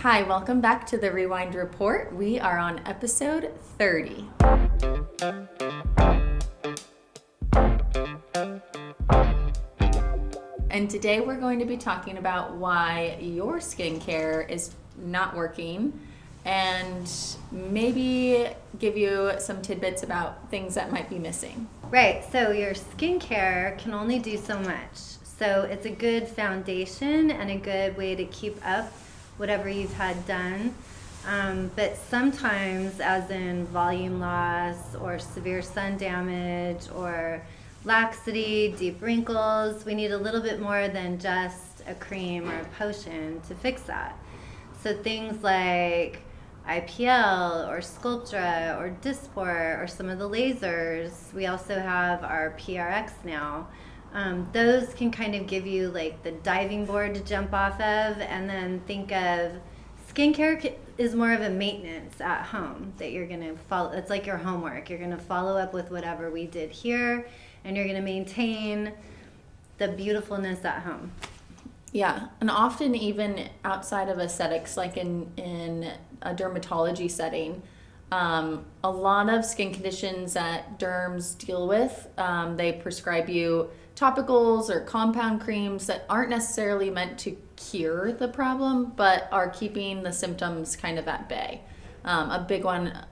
Hi, welcome back to the Rewind Report. We are on episode 30. And today we're going to be talking about why your skincare is not working and maybe give you some tidbits about things that might be missing. Right, so your skincare can only do so much. So it's a good foundation and a good way to keep up whatever you've had done. But sometimes, as in volume loss or severe sun damage or laxity, deep wrinkles, we need a little bit more than just a cream or a potion to fix that. So things like IPL or Sculptra or Dysport or some of the lasers. We also have our PRX now. Those can kind of give you like the diving board to jump off of, and then think of skincare is more of a maintenance at home that you're going to follow. It's like your homework. You're going to follow up with whatever we did here, and you're going to maintain the beautifulness at home. Yeah, and often even outside of aesthetics, like in a dermatology setting, a lot of skin conditions that derms deal with, they prescribe you topicals or compound creams that aren't necessarily meant to cure the problem, but are keeping the symptoms kind of at bay. A big one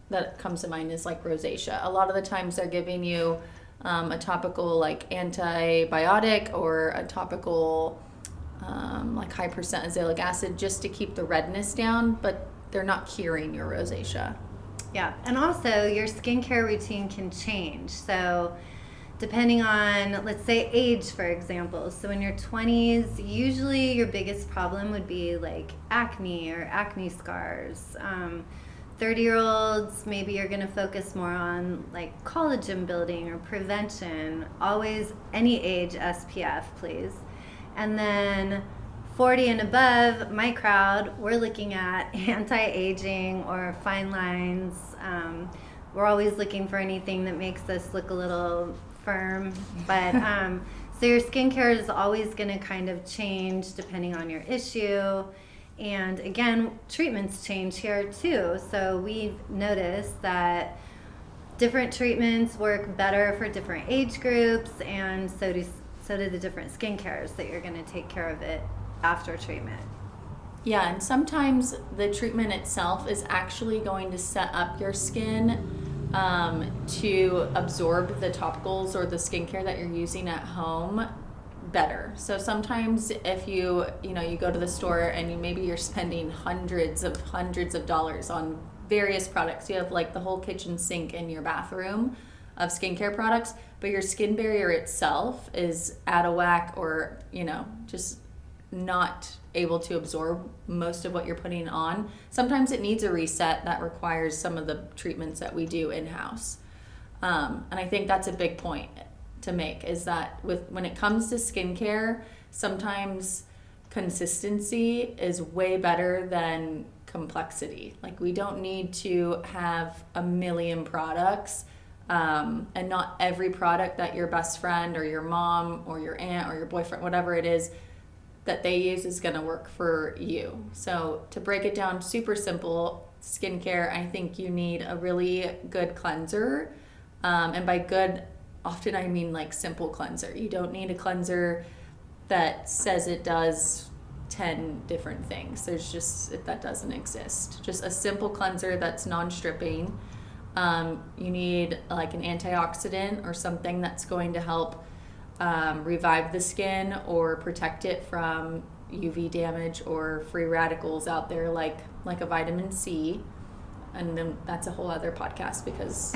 that comes to mind is like rosacea. A lot of the times they're giving you a topical like antibiotic or a topical like high percent azelaic acid just to keep the redness down, but they're not curing your rosacea. Yeah, and also your skincare routine can change. So depending on, let's say, age, for example. So in your 20s, usually your biggest problem would be like acne or acne scars. 30-year-olds, maybe you're going to focus more on like collagen building or prevention. Always, any age, SPF, please. And then 40 and above, my crowd, we're looking at anti-aging or fine lines. We're always looking for anything that makes us look a little firm. But so your skincare is always going to kind of change depending on your issue. And again, treatments change here too. So we've noticed that different treatments work better for different age groups, and so do the different skincare that you're going to take care of it after treatment. Yeah, and sometimes the treatment itself is actually going to set up your skin to absorb the topicals or the skincare that you're using at home better. So sometimes if you go to the store and maybe you're spending hundreds of dollars on various products. You have like the whole kitchen sink in your bathroom of skincare products, but your skin barrier itself is out of whack or, just not able to absorb most of what you're putting on. Sometimes it needs a reset that requires some of the treatments that we do in-house. And I think that's a big point to make, is that when it comes to skincare, sometimes consistency is way better than complexity. Like, we don't need to have a million products, and not every product that your best friend or your mom or your aunt or your boyfriend, whatever it is, that they use is going to work for you. So to break it down super simple, skincare, I think you need a really good cleanser. And by good, often I mean like simple cleanser. You don't need a cleanser that says it does 10 different things. That doesn't exist. Just a simple cleanser that's non-stripping. You need like an antioxidant or something that's going to help revive the skin or protect it from UV damage or free radicals out there, like a vitamin C. And then that's a whole other podcast, because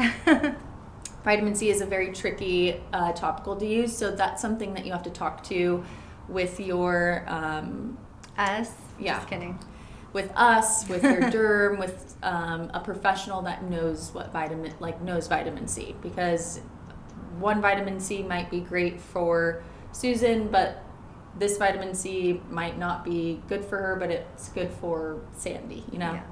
vitamin C is a very tricky topical to use. So that's something that you have to talk to with your us. Yeah. Just kidding. With us, with your derm, with a professional that knows knows vitamin C, because one vitamin C might be great for Susan, but this vitamin C might not be good for her, but it's good for Sandy, Yeah.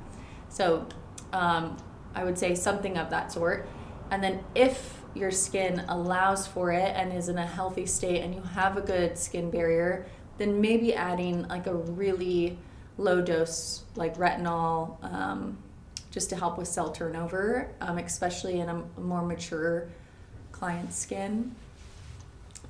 So I would say something of that sort. And then if your skin allows for it and is in a healthy state and you have a good skin barrier, then maybe adding like a really low dose like retinol, just to help with cell turnover, especially in a more mature client's skin.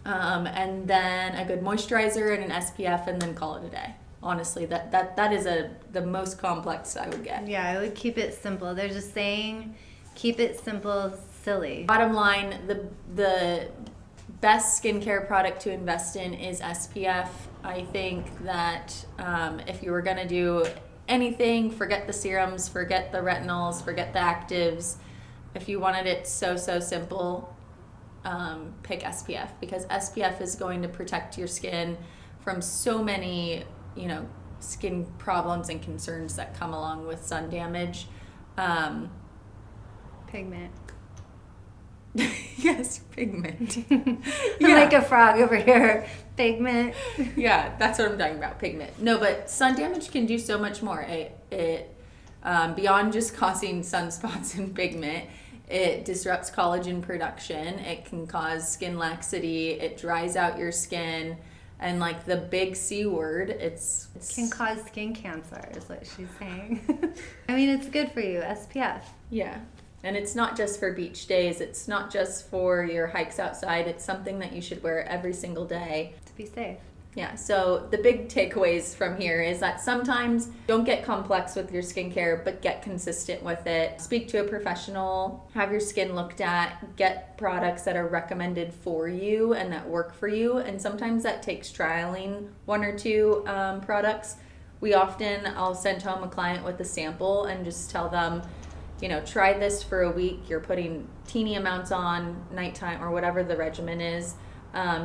And then a good moisturizer and an SPF, and then call it a day. Honestly, that is the most complex I would get. Yeah, I would keep it simple. There's a saying, keep it simple, silly. Bottom line, the best skincare product to invest in is SPF. I think that if you were going to do anything, forget the serums, forget the retinols, forget the actives. If you wanted it so simple, pick SPF, because SPF is going to protect your skin from so many, skin problems and concerns that come along with sun damage. Pigment. Yes, pigment. Yeah. Like a frog over here. Pigment. Yeah, that's what I'm talking about, pigment. No, but sun damage can do so much more. It beyond just causing sunspots and pigment, it disrupts collagen production. It can cause skin laxity. It dries out your skin. And like the big C word, it can cause skin cancer, is what she's saying. I mean, it's good for you, SPF. Yeah. And it's not just for beach days. It's not just for your hikes outside. It's something that you should wear every single day. To be safe. Yeah, so the big takeaways from here is that sometimes don't get complex with your skincare, but get consistent with it. Speak to a professional, have your skin looked at, get products that are recommended for you and that work for you. And sometimes that takes trialing one or two products. I'll send home a client with a sample and just tell them, try this for a week. You're putting teeny amounts on nighttime or whatever the regimen is.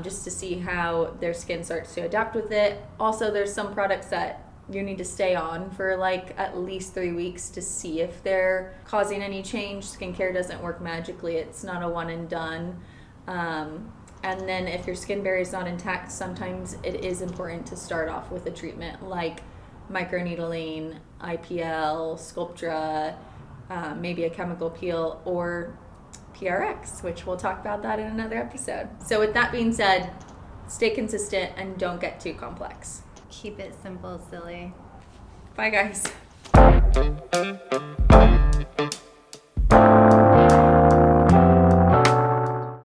Just to see how their skin starts to adapt with it. Also, there's some products that you need to stay on for like at least 3 weeks to see if they're causing any change. Skincare doesn't work magically. It's not a one and done. And then if your skin barrier is not intact, sometimes it is important to start off with a treatment like microneedling, IPL, Sculptra, maybe a chemical peel, or PRX, which we'll talk about that in another episode. So with that being said, stay consistent and don't get too complex. Keep it simple, silly. Bye, guys.